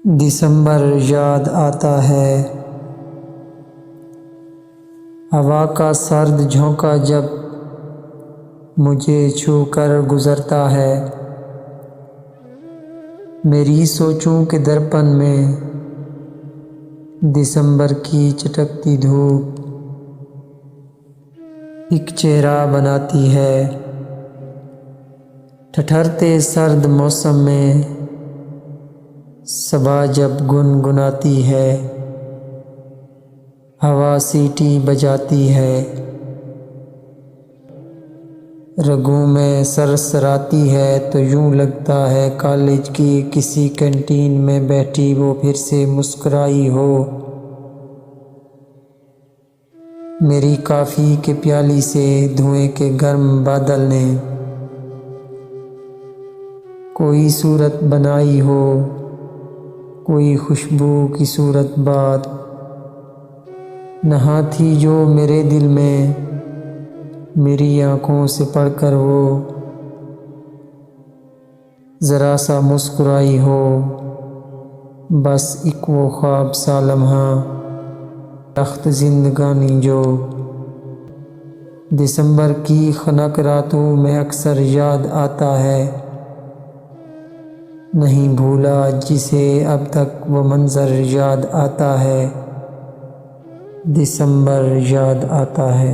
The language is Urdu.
دسمبر یاد آتا ہے، ہوا کا سرد جھونکا جب مجھے چھو کر گزرتا ہے، میری سوچوں کے درپن میں دسمبر کی چٹکتی دھوپ ایک چہرہ بناتی ہے۔ ٹھٹھرتے سرد موسم میں صبا جب گنگناتی ہے، ہوا سیٹی بجاتی ہے، رگوں میں سرسراتی ہے تو یوں لگتا ہے کالج کی کسی کینٹین میں بیٹھی وہ پھر سے مسکرائی ہو۔ میری کافی کے پیالی سے دھوئیں کے گرم بادل نے کوئی صورت بنائی ہو، کوئی خوشبو کی صورت بات نہاں تھی جو میرے دل میں میری آنکھوں سے پڑھ کر وہ ذرا سا مسکرائی ہو، بس ایک وہ خواب سا لمحہ رخت زندگانی جو دسمبر کی خنک راتوں میں اکثر یاد آتا ہے، نہیں بھولا جسے اب تک وہ منظر یاد آتا ہے، دسمبر یاد آتا ہے۔